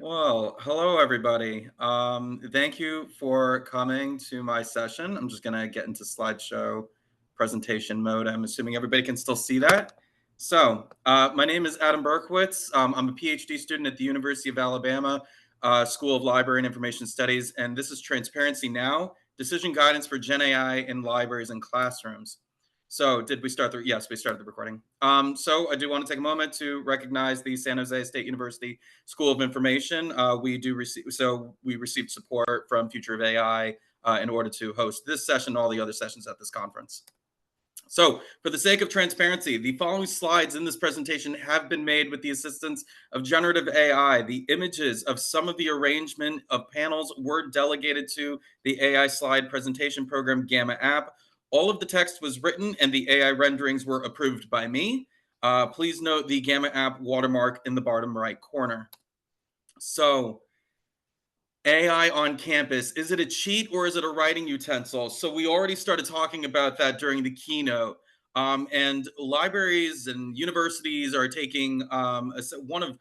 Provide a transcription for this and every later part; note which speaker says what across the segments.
Speaker 1: Well, hello everybody. Thank you for coming to my session. I'm just gonna get into slideshow presentation mode. I'm assuming everybody can still see that. My name is Adam Berkowitz. I'm a PhD student at the University of Alabama School of Library and Information Studies, and this is Transparency Now, Decision Guidance for GenAI in Libraries and Classrooms. So did we start the, yes, we started the recording. So I do want to take a moment to recognize the San Jose State University School of Information. We received support from Future of AI in order to host this session and all the other sessions at this conference. So for the sake of transparency, the following slides in this presentation have been made with the assistance of generative AI. The images of some of the arrangement of panels were delegated to the AI slide presentation program Gamma app. All of the text was written and the AI renderings were approved by me. Please note the Gamma app watermark in the bottom right corner. So AI on campus, is it a cheat or is it a writing utensil? So we already started talking about that during the keynote. And libraries and universities are taking one of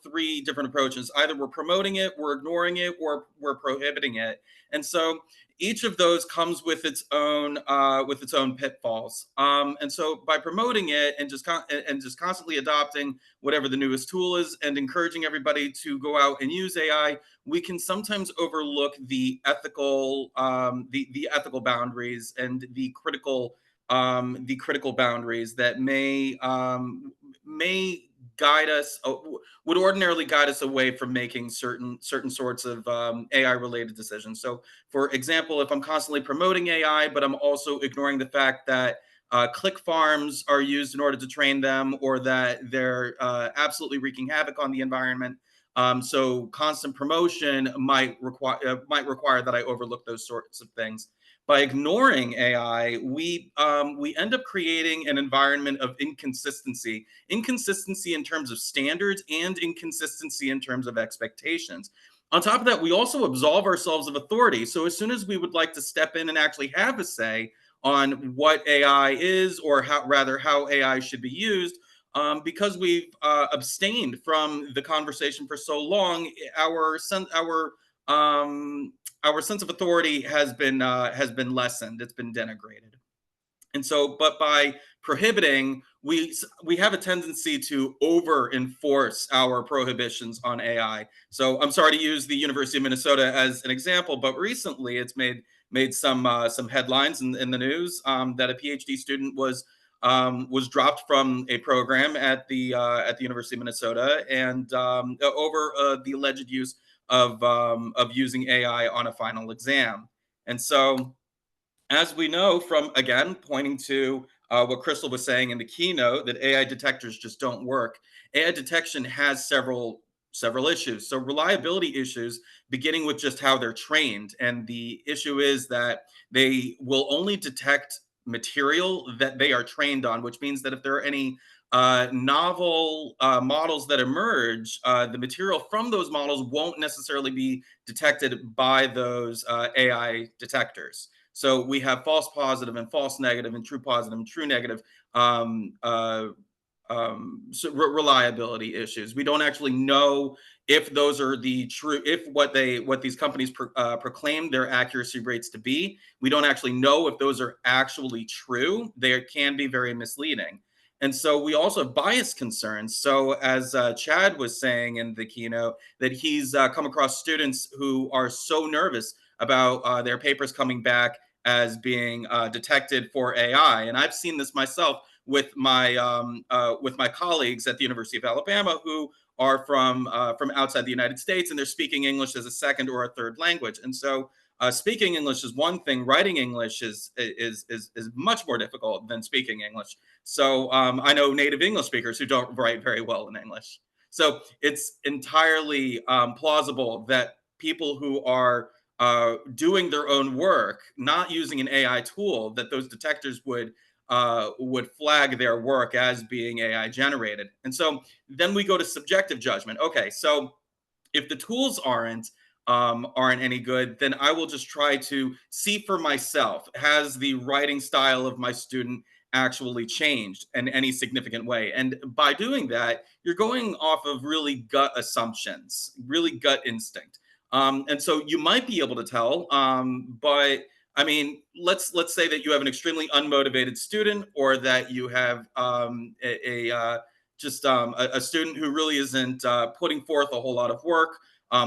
Speaker 1: three different approaches. Either we're promoting it, we're ignoring it, or we're prohibiting it. And so each of those comes with its own pitfalls. And so by promoting it and just constantly adopting whatever the newest tool is and encouraging everybody to go out and use AI, we can sometimes overlook the ethical ethical boundaries and the critical boundaries that may guide us, would ordinarily guide us away from making certain sorts of AI related decisions. So for example, if I'm constantly promoting AI but I'm also ignoring the fact that click farms are used in order to train them, or that they're absolutely wreaking havoc on the environment, so constant promotion might require that I overlook those sorts of things. By ignoring AI, we end up creating an environment of inconsistency in terms of standards and inconsistency in terms of expectations. On top of that, we also absolve ourselves of authority. So as soon as we would like to step in and actually have a say on what AI is, or how AI should be used, because we've abstained from the conversation for so long, our sense of authority has been lessened. It's been denigrated. And so, but by prohibiting, we have a tendency to over enforce our prohibitions on AI. So I'm sorry to use the University of Minnesota as an example, but recently it's made some headlines in the news that a PhD student was dropped from a program at the University of Minnesota, and over the alleged use of using AI on a final exam. And so, as we know from, again, pointing to what Crystal was saying in the keynote, that AI detectors just don't work. AI detection has several issues. So reliability issues, beginning with just how they're trained. And the issue is that they will only detect material that they are trained on, which means that if there are any novel models that emerge, the material from those models won't necessarily be detected by those AI detectors. So we have false positive and false negative and true positive and true negative reliability issues. We don't actually know if those are the true, if what these companies proclaim their accuracy rates to be. We don't actually know if those are actually true. They can be very misleading. And so we also have bias concerns. So as Chad was saying in the keynote, that he's come across students who are so nervous about their papers coming back as being detected for AI. And I've seen this myself with my colleagues at the University of Alabama who are from outside the United States, and they're speaking English as a second or a third language. And so speaking English is one thing. Writing English is much more difficult than speaking English. So I know native English speakers who don't write very well in English. So it's entirely plausible that people who are doing their own work, not using an AI tool, that those detectors would flag their work as being AI generated. And so then we go to subjective judgment. Okay, so if the tools aren't any good, then I will just try to see for myself, has the writing style of my student actually changed in any significant way. And by doing that, you're going off of really gut assumptions, really gut instinct. And so you might be able to tell, but I mean, let's say that you have an extremely unmotivated student, or that you have a student who really isn't putting forth a whole lot of work,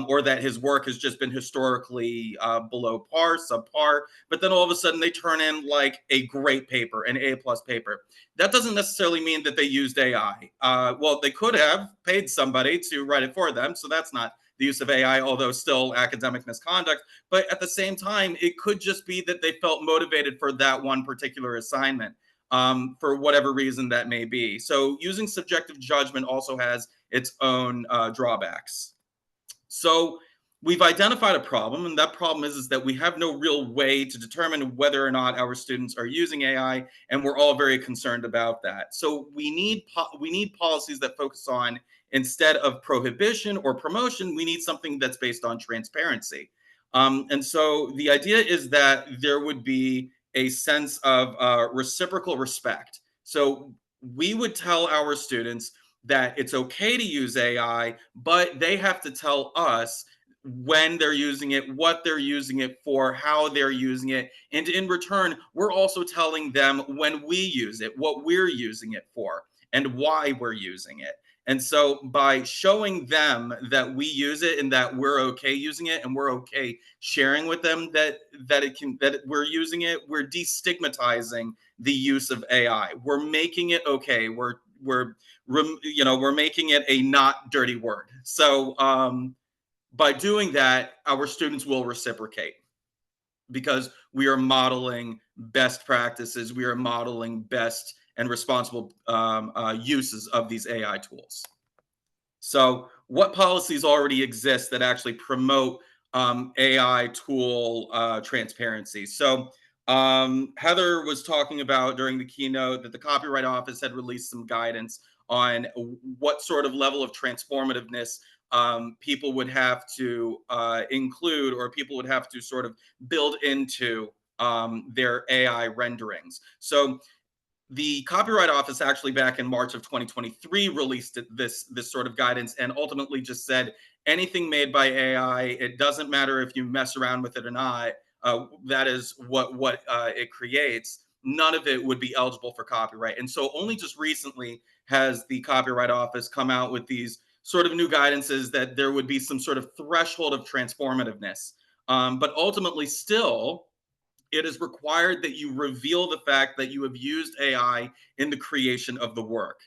Speaker 1: or that his work has just been historically below par, subpar. But then all of a sudden they turn in like a great paper, an A plus paper. That doesn't necessarily mean that they used AI. Well, they could have paid somebody to write it for them, so that's not the use of AI, although still academic misconduct. But at the same time, it could just be that they felt motivated for that one particular assignment, for whatever reason that may be. So using subjective judgment also has its own drawbacks. So we've identified a problem, and that problem is that we have no real way to determine whether or not our students are using AI, and we're all very concerned about that. So we need policies that focus on, instead of prohibition or promotion, we need something that's based on transparency. And so the idea is that there would be a sense of reciprocal respect. So we would tell our students that it's okay to use AI, but they have to tell us when they're using it, what they're using it for, how they're using it. And in return, we're also telling them when we use it, what we're using it for, and why we're using it. And so by showing them that we use it and that we're okay using it, and we're okay sharing with them that we're using it, we're destigmatizing the use of AI. We're making it okay. We're making it a not dirty word. So by doing that, our students will reciprocate, because we are modeling best practices. We are modeling best and responsible uses of these AI tools. So, what policies already exist that actually promote AI tool transparency? So, Heather was talking about during the keynote that the Copyright Office had released some guidance on what sort of level of transformativeness people would have to include, or people would have to sort of build into their AI renderings. So, the Copyright Office actually back in March of 2023 released this sort of guidance, and ultimately just said anything made by AI, it doesn't matter if you mess around with it or not. That is what it creates. None of it would be eligible for copyright. And so only just recently has the Copyright Office come out with these sort of new guidances that there would be some sort of threshold of transformativeness. But ultimately, still, it is required that you reveal the fact that you have used AI in the creation of the work.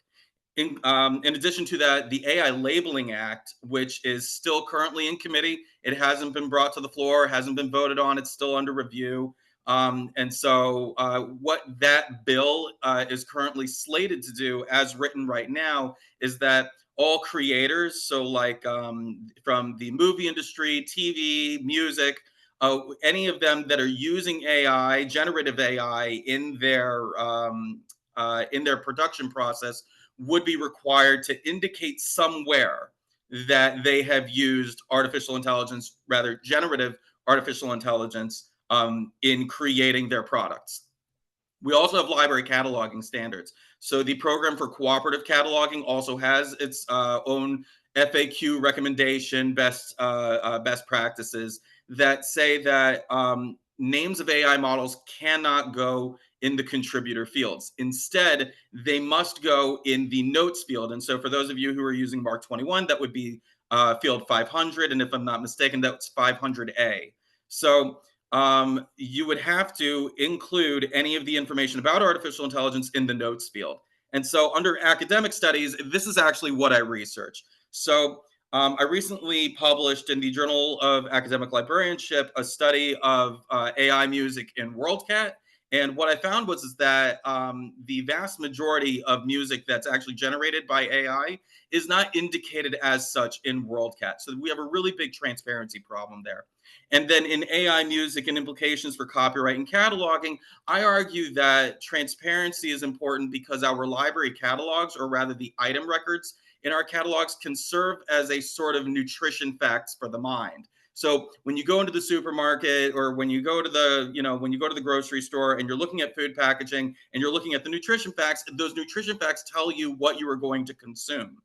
Speaker 1: In addition to that, the AI Labeling Act, which is still currently in committee, it hasn't been brought to the floor, hasn't been voted on, it's still under review. And so, what that bill is currently slated to do, as written right now, is that all creators, so like from the movie industry, TV, music, any of them that are using AI, generative AI, in their production process, would be required to indicate somewhere that they have used artificial intelligence, rather generative artificial intelligence, in creating their products. We also have library cataloging standards. So the program for cooperative cataloging also has its own FAQ recommendation, best practices that say that names of AI models cannot go in the contributor fields. Instead, they must go in the notes field. And so for those of you who are using Mark 21, that would be field 500. And if I'm not mistaken, that's 500A. So you would have to include any of the information about artificial intelligence in the notes field. And so under academic studies, this is actually what I research. So I recently published in the Journal of Academic Librarianship a study of AI music in WorldCat. And what I found is that the vast majority of music that's actually generated by AI is not indicated as such in WorldCat. So we have a really big transparency problem there. And then in AI music and implications for copyright and cataloging, I argue that transparency is important because our library catalogs, or rather the item records in our catalogs, can serve as a sort of nutrition facts for the mind. So when you go into the supermarket, or when you go to the, when you go to the grocery store and you're looking at food packaging and you're looking at the nutrition facts, those nutrition facts tell you what you are going to consume.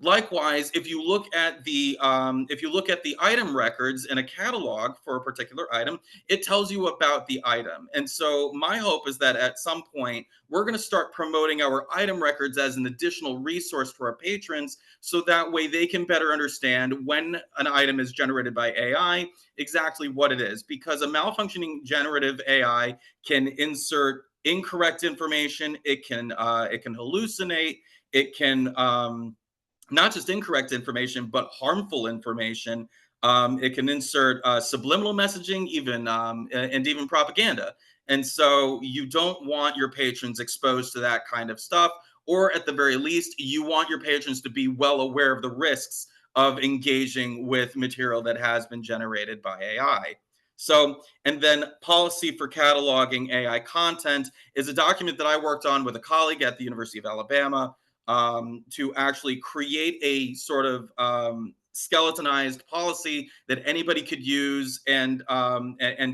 Speaker 1: Likewise, if you look at the item records in a catalog for a particular item, it tells you about the item. And so my hope is that at some point we're going to start promoting our item records as an additional resource for our patrons, so that way they can better understand when an item is generated by AI, exactly what it is. Because a malfunctioning generative AI can insert incorrect information, it can hallucinate, it can not just incorrect information, but harmful information. It can insert subliminal messaging, and even propaganda. And so you don't want your patrons exposed to that kind of stuff, or at the very least, you want your patrons to be well aware of the risks of engaging with material that has been generated by AI. So, and then policy for cataloging AI content is a document that I worked on with a colleague at the University of Alabama, to actually create a sort of skeletonized policy that anybody could use and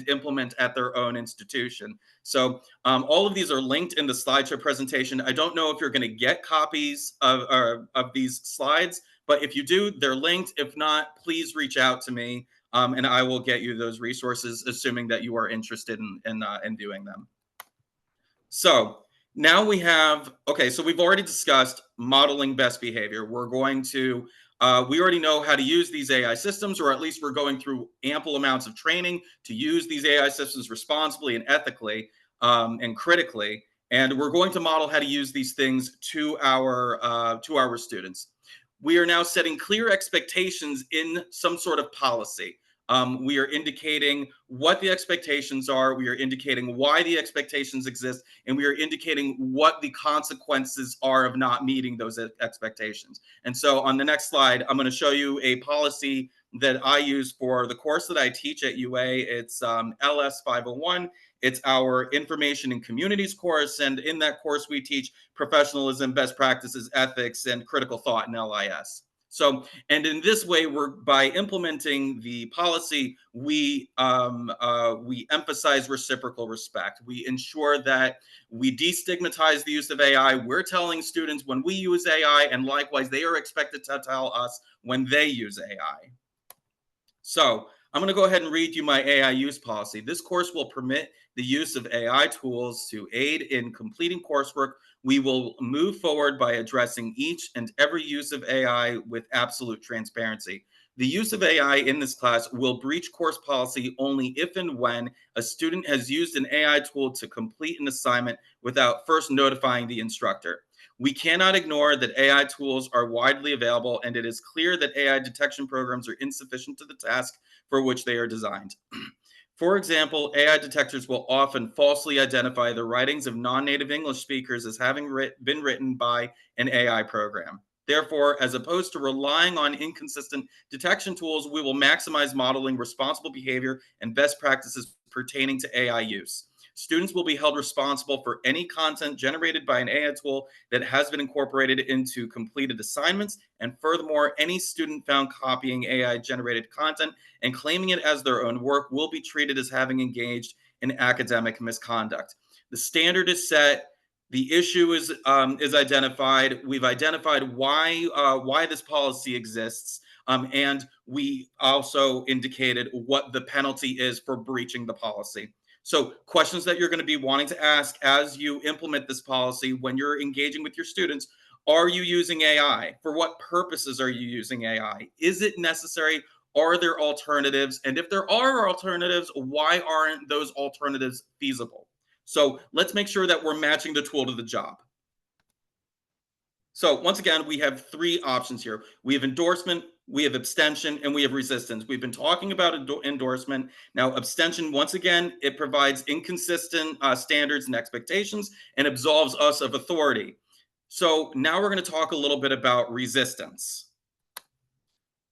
Speaker 1: implement at their own institution. So all of these are linked in the slideshow presentation. I don't know if you're going to get copies of these slides, but if you do, they're linked. If not, please reach out to me, and I will get you those resources, assuming that you are interested in doing them. So now we have, okay, so we've already discussed modeling best behavior. We already know how to use these AI systems, or at least we're going through ample amounts of training to use these AI systems responsibly and ethically, and critically. And we're going to model how to use these things to our students. We are now setting clear expectations in some sort of policy. We are indicating what the expectations are. We are indicating why the expectations exist, and we are indicating what the consequences are of not meeting those expectations. And so on the next slide, I'm going to show you a policy that I use for the course that I teach at UA. It's LS 501. It's our Information and Communities course. And in that course, we teach professionalism, best practices, ethics, and critical thought in LIS. So, and in this way, by implementing the policy, we emphasize reciprocal respect. We ensure that we destigmatize the use of AI. We're telling students when we use AI, and likewise, they are expected to tell us when they use AI. So I'm going to go ahead and read you my AI use policy. This course will permit the use of AI tools to aid in completing coursework. We will move forward by addressing each and every use of AI with absolute transparency. The use of AI in this class will breach course policy only if and when a student has used an AI tool to complete an assignment without first notifying the instructor. We cannot ignore that AI tools are widely available, and it is clear that AI detection programs are insufficient to the task for which they are designed. For example, AI detectors will often falsely identify the writings of non-native English speakers as having been written by an AI program. Therefore, as opposed to relying on inconsistent detection tools, we will maximize modeling responsible behavior and best practices pertaining to AI use. Students will be held responsible for any content generated by an AI tool that has been incorporated into completed assignments. And furthermore, any student found copying AI-generated content and claiming it as their own work will be treated as having engaged in academic misconduct. The standard is set. The issue is identified. We've identified why this policy exists, and we also indicated what the penalty is for breaching the policy. So questions that you're going to be wanting to ask as you implement this policy when you're engaging with your students: are you using AI? For what purposes are you using AI? Is it necessary? Are there alternatives? And if there are alternatives, why aren't those alternatives feasible? So let's make sure that we're matching the tool to the job. So once again, we have three options here. We have endorsement, we have abstention, and we have resistance. We've been talking about endorsement. Now, abstention, once again, it provides inconsistent standards and expectations and absolves us of authority. So now we're going to talk a little bit about resistance.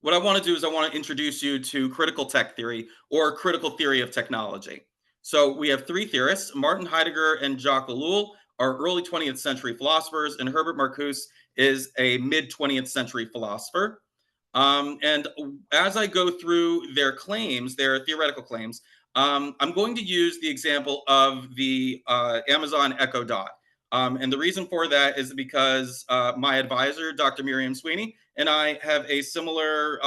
Speaker 1: What I want to do is I want to introduce you to critical tech theory, or critical theory of technology. So we have three theorists: Martin Heidegger and Jacques Ellul are early 20th century philosophers, and Herbert Marcuse is a mid 20th century philosopher. And as I go through their claims, their theoretical claims, I'm going to use the example of the Amazon Echo Dot. And the reason for that is because my advisor, Dr. Miriam Sweeney, and I have a similar,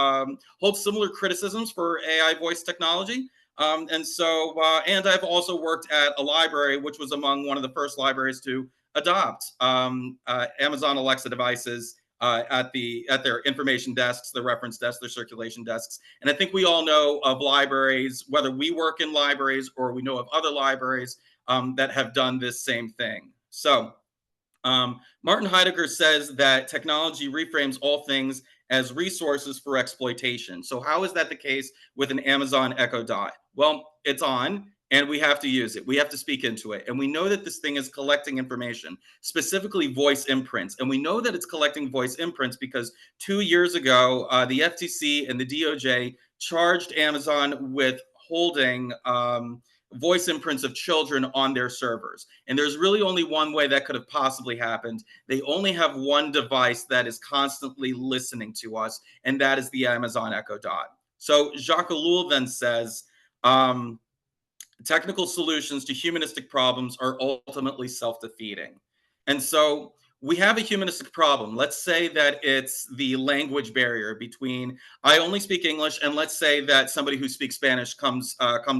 Speaker 1: hold similar criticisms for AI voice technology. And I've also worked at a library, which was among one of the first libraries to adopt Amazon Alexa devices at their information desks, their reference desks, their circulation desks. And I think we all know of libraries, whether we work in libraries or we know of other libraries that have done this same thing. So Martin Heidegger says that technology reframes all things as resources for exploitation. So how is that the case with an Amazon Echo Dot? Well, it's on and we have to use it. We have to speak into it. And we know that this thing is collecting information, specifically voice imprints. And we know that it's collecting voice imprints because 2 years ago, the FTC and the DOJ charged Amazon with holding voice imprints of children on their servers. And there's really only one way that could have possibly happened. They only have one device that is constantly listening to us, and that is the Amazon Echo Dot. So Jacques Ellul then says, technical solutions to humanistic problems are ultimately self-defeating. And so we have a humanistic problem. Let's say that it's the language barrier between I only speak English and let's say that somebody who speaks Spanish comes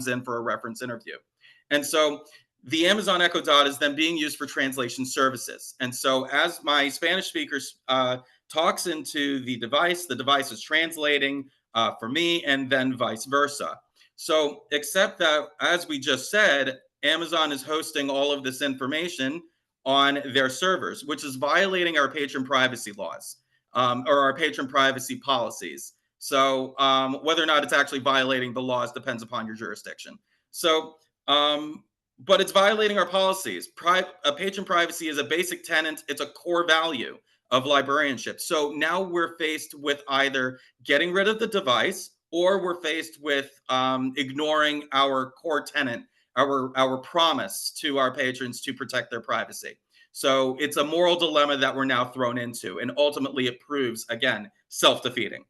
Speaker 1: in for a reference interview. And so the Amazon Echo Dot is then being used for translation services. And so as my Spanish speaker talks into the device is translating for me and then vice versa. So, except that, as we just said, Amazon is hosting all of this information on their servers, which is violating our patron privacy laws or our patron privacy policies. So, whether or not it's actually violating the laws depends upon your jurisdiction. So, but it's violating our policies. Patron privacy is a basic tenet, it's a core value of librarianship. So now we're faced with either getting rid of the device or we're faced with ignoring our core tenet, our promise to our patrons to protect their privacy. So it's a moral dilemma that we're now thrown into, and ultimately it proves, again, self-defeating.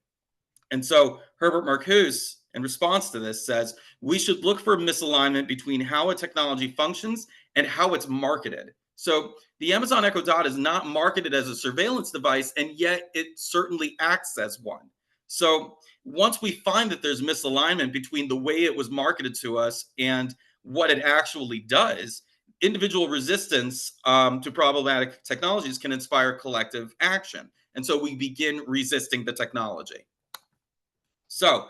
Speaker 1: And so Herbert Marcuse, in response to this, says, we should look for misalignment between how a technology functions and how it's marketed. So the Amazon Echo Dot is not marketed as a surveillance device, and yet it certainly acts as one. So once we find that there's misalignment between the way it was marketed to us and what it actually does, individual resistance to problematic technologies can inspire collective action. And so we begin resisting the technology. So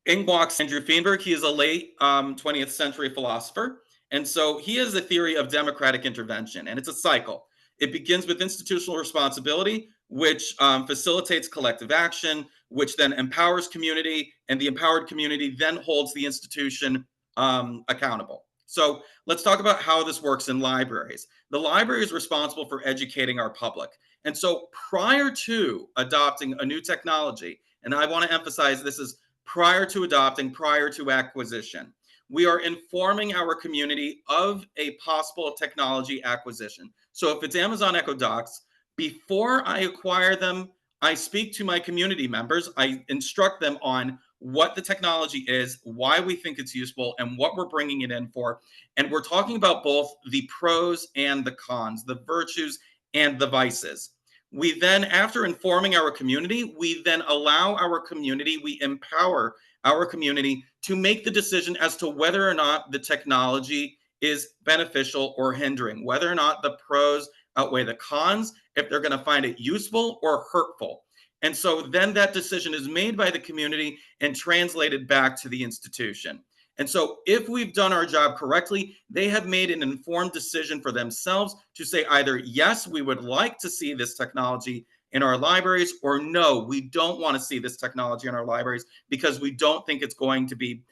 Speaker 1: in walks Andrew Feenberg. He is a late 20th century philosopher. And so he has a theory of democratic intervention, and it's a cycle. It begins with institutional responsibility, which facilitates collective action, which then empowers community, and the empowered community then holds the institution accountable. So let's talk about how this works in libraries. The library is responsible for educating our public. And so prior to adopting a new technology, and I want to emphasize this is prior to adopting, prior to acquisition, we are informing our community of a possible technology acquisition. So if it's Amazon Echo Dots, before I acquire them, I speak to my community members. I instruct them on what the technology is, why we think it's useful, and what we're bringing it in for. And we're talking about both the pros and the cons, the virtues and the vices. We then, after informing our community, we then allow our community, we empower our community to make the decision as to whether or not the technology is beneficial or hindering, whether or not the pros outweigh the cons, if they're going to find it useful or hurtful. And so then that decision is made by the community and translated back to the institution. And so if we've done our job correctly, they have made an informed decision for themselves to say either, yes, we would like to see this technology in our libraries, or no, we don't want to see this technology in our libraries because we don't think it's going to be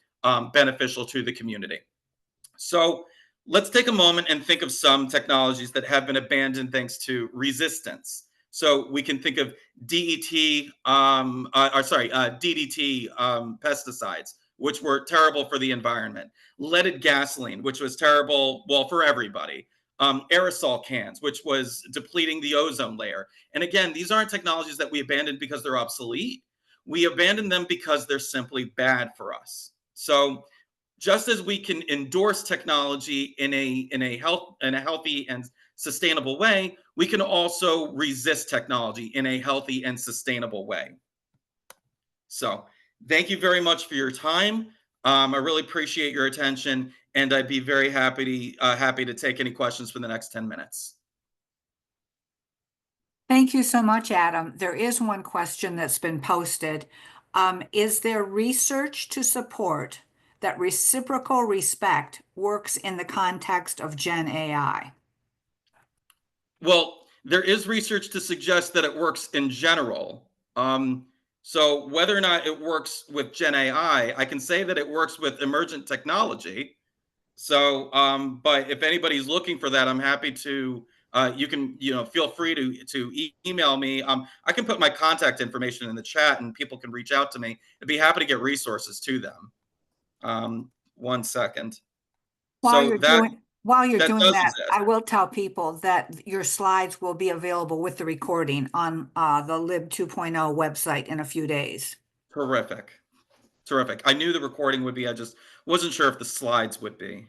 Speaker 1: beneficial to the community. So let's take a moment and think of some technologies that have been abandoned thanks to resistance. So we can think of DDT pesticides, which were terrible for the environment. Leaded gasoline, which was terrible, well, for everybody. aerosol cans, which was depleting the ozone layer. And again, these aren't technologies that we abandoned because they're obsolete. We abandoned them because they're simply bad for us. So just as we can endorse technology in a healthy and sustainable way, we can also resist technology in a healthy and sustainable way. So thank you very much for your time. I really appreciate your attention, and I'd be very happy to take any questions for the next 10 minutes.
Speaker 2: Thank you so much, Adam. There is one question that's been posted. Is there research to support that reciprocal respect works in the context of Gen AI?
Speaker 1: Well, there is research to suggest that it works in general. So whether or not it works with Gen AI, I can say that it works with emergent technology. So, but if anybody's looking for that, I'm happy to. You can, feel free to email me. I can put my contact information in the chat, and people can reach out to me. I'd be happy to get resources to them. 1 second.
Speaker 2: While
Speaker 1: So
Speaker 2: you're doing
Speaker 1: that does
Speaker 2: that,
Speaker 1: exist.
Speaker 2: I will tell people that your slides will be available with the recording on the Lib 2.0 website in a few days.
Speaker 1: Terrific, terrific. I knew the recording would be. I just wasn't sure if the slides would be.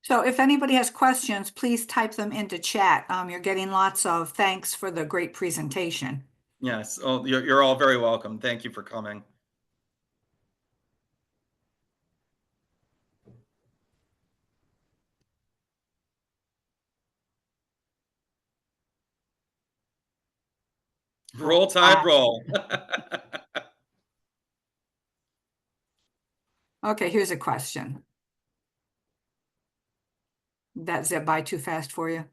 Speaker 2: So if anybody has questions, please type them into chat. You're getting lots of thanks for the great presentation.
Speaker 1: Yes. Oh, you're all very welcome. Thank you for coming. Roll Tide, roll.
Speaker 2: Okay, here's a question. That zip by too fast for you?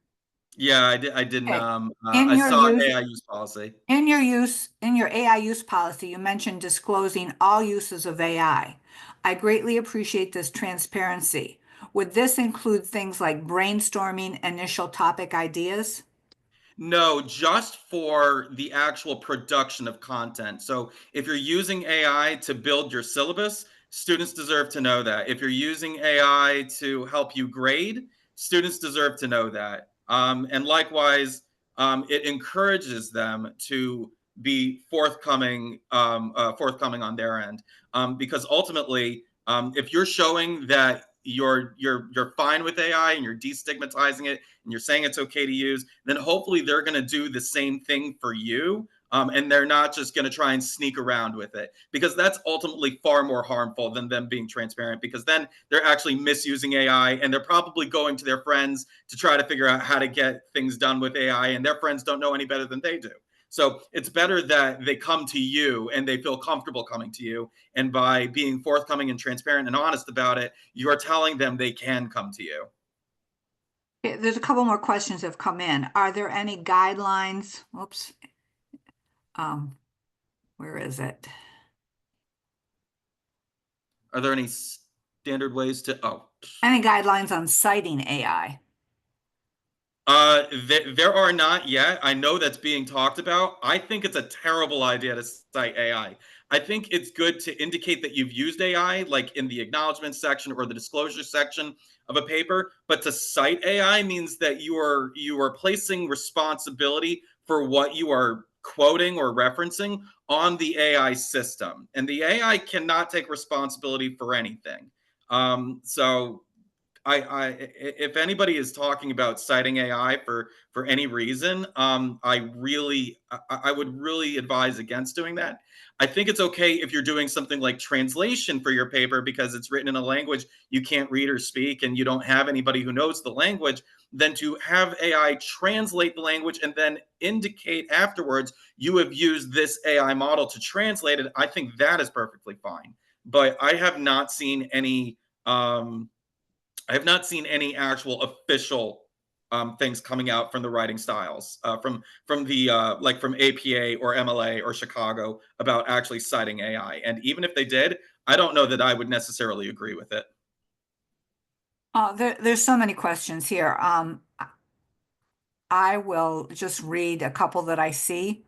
Speaker 1: Yeah, I didn't.
Speaker 2: Okay.
Speaker 1: I saw AI use policy.
Speaker 2: In your AI use policy, you mentioned disclosing all uses of AI. I greatly appreciate this transparency. Would this include things like brainstorming initial topic ideas?
Speaker 1: No, just for the actual production of content. So if you're using AI to build your syllabus, students deserve to know that. If you're using AI to help you grade, students deserve to know that. And likewise, it encourages them to be forthcoming on their end, because ultimately, if you're showing that you're fine with AI and you're destigmatizing it and you're saying it's okay to use, then hopefully they're going to do the same thing for you. And they're not just going to try and sneak around with it, because that's ultimately far more harmful than them being transparent, because then they're actually misusing AI and they're probably going to their friends to try to figure out how to get things done with AI, and their friends don't know any better than they do. So it's better that they come to you and they feel comfortable coming to you. And by being forthcoming and transparent and honest about it, you're telling them they can come to you.
Speaker 2: Okay, there's a couple more questions that have come in. Are there any guidelines? Oops. Where is it?
Speaker 1: Are there any standard ways to? Oh,
Speaker 2: Any guidelines on citing AI?
Speaker 1: there are not yet. I know that's being talked about. I think it's a terrible idea to cite AI. I think it's good to indicate that you've used AI, like in the acknowledgement section or the disclosure section of a paper. But to cite AI means that you are placing responsibility for what you are quoting or referencing on the AI system, and the AI cannot take responsibility for anything. So if anybody is talking about citing AI for any reason, I would really advise against doing that. I think it's okay if you're doing something like translation for your paper because it's written in a language you can't read or speak, and you don't have anybody who knows the language. Then to have AI translate the language and then indicate afterwards you have used this AI model to translate it, I think that is perfectly fine. But I have not seen any actual official things coming out from the writing styles, from the like from APA or MLA or Chicago, about actually citing AI. And even if they did, I don't know that I would necessarily agree with it.
Speaker 2: There's so many questions here. I will just read a couple that I see.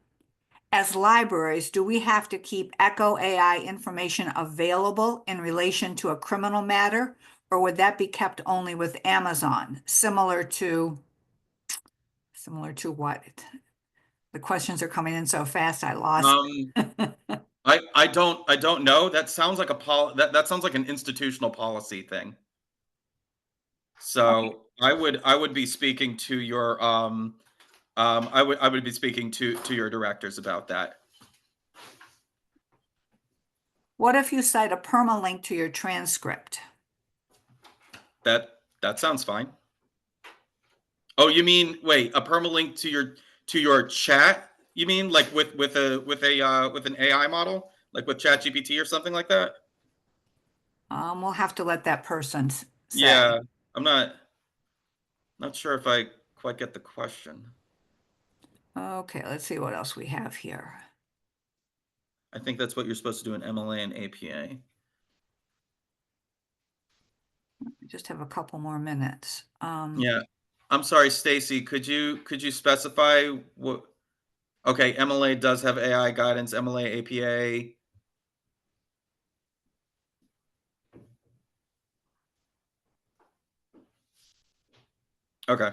Speaker 2: As libraries, do we have to keep Echo AI information available in relation to a criminal matter, or would that be kept only with Amazon? Similar to what? The questions are coming in so fast, I lost.
Speaker 1: Um, I don't know. That sounds like that sounds like an institutional policy thing.
Speaker 2: Okay.
Speaker 1: So I would be speaking to your I would be speaking to your directors about that.
Speaker 2: What if you cite a permalink to your transcript?
Speaker 1: That sounds fine. Oh, you mean wait, a permalink to your chat? You mean like with an AI model, like with ChatGPT or something like that?
Speaker 2: We'll have to let that person say.
Speaker 1: Yeah, I'm not sure if I quite get the question.
Speaker 2: Okay, let's see what else we have here.
Speaker 1: I think that's what you're supposed to do in MLA and APA.
Speaker 2: We just have a couple more minutes.
Speaker 1: Yeah. I'm sorry, Stacy, could you specify what? Okay, MLA does have AI guidance, MLA, APA. Okay.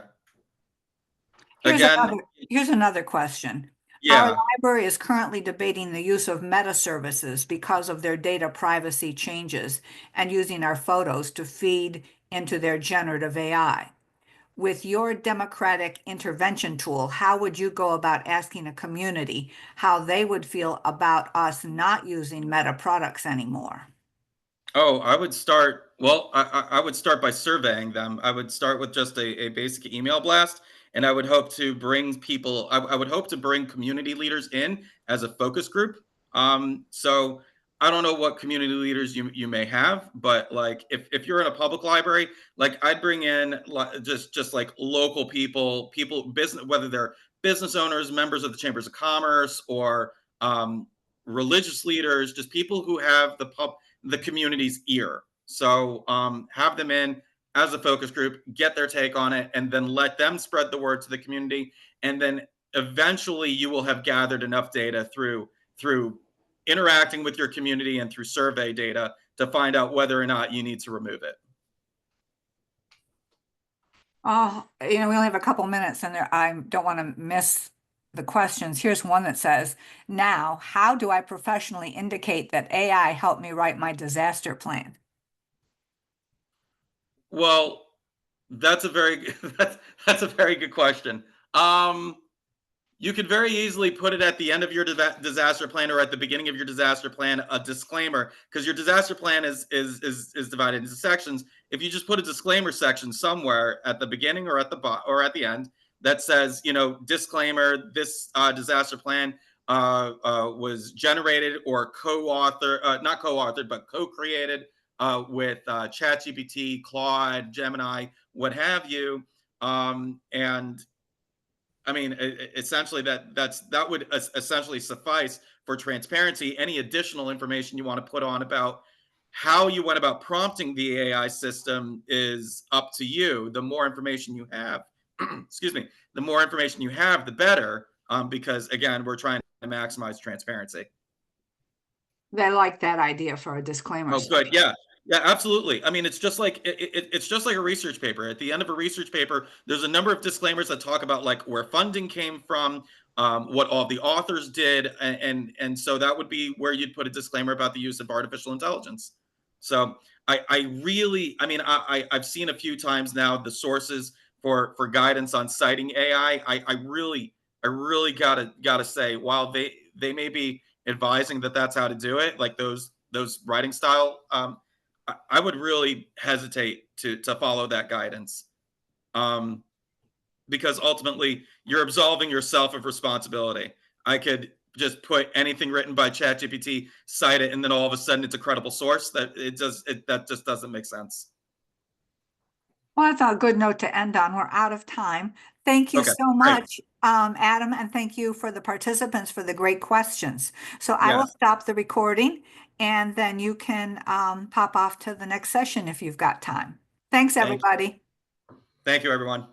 Speaker 2: Here's
Speaker 1: Again,
Speaker 2: another question. Our
Speaker 1: yeah.
Speaker 2: library is currently debating the use of meta services because of their data privacy changes and using our photos to feed into their generative AI. With your democratic intervention tool, how would you go about asking a community how they would feel about us not using meta products anymore?
Speaker 1: Oh, I would start. Well, I would start by surveying them. I would start with just a basic email blast, and I would hope to bring people. I would hope to bring community leaders in as a focus group. So I don't know what community leaders you may have, but like if you're in a public library, like I'd bring in just like local people business, whether they're business owners, members of the chambers of commerce, or religious leaders, just people who have the community's ear. So have them in as a focus group, get their take on it, and then let them spread the word to the community. And then eventually you will have gathered enough data through interacting with your community and through survey data to find out whether or not you need to remove it.
Speaker 2: Oh, we only have a couple minutes and I don't want to miss the questions. Here's one that says, now, how do I professionally indicate that AI helped me write my disaster plan?
Speaker 1: Well, that's a very that's a very good question. Um, You could very easily put it at the end of your disaster plan or at the beginning of your disaster plan, a disclaimer, because your disaster plan is divided into sections. If you just put a disclaimer section somewhere at the beginning or or at the end that says, disclaimer: this disaster plan was generated or co-authored, not co-authored, but co-created with ChatGPT, Claude, Gemini, what have you, and I mean, essentially that would essentially suffice for transparency. Any additional information you want to put on about how you went about prompting the AI system is up to you. The more information you have, excuse me, the more information you have, the better. Because again, we're trying to maximize transparency.
Speaker 2: They like that idea for a disclaimer
Speaker 1: Oh, good.
Speaker 2: section.
Speaker 1: Yeah. Yeah, absolutely. I mean, it's just like it's just like a research paper. At the end of a research paper, there's a number of disclaimers that talk about like where funding came from, what all the authors did, and so that would be where you'd put a disclaimer about the use of artificial intelligence. So I really, I mean, I've seen a few times now the sources for guidance on citing AI. I really gotta say, while they may be advising that that's how to do it, like those writing style, I would really hesitate to follow that guidance, um, because ultimately you're absolving yourself of responsibility. I could just put anything written by ChatGPT, cite it, and then all of a sudden it's a credible source. That just doesn't make sense.
Speaker 2: Well, that's a good note to end on. We're out of time. Thank you
Speaker 1: Okay,
Speaker 2: so
Speaker 1: great.
Speaker 2: much, Adam, and thank you for the participants for the great questions. So I will
Speaker 1: Yeah,
Speaker 2: stop the recording and then you can pop off to the next session if you've got time. Thanks,
Speaker 1: thank
Speaker 2: everybody.
Speaker 1: thank you, everyone.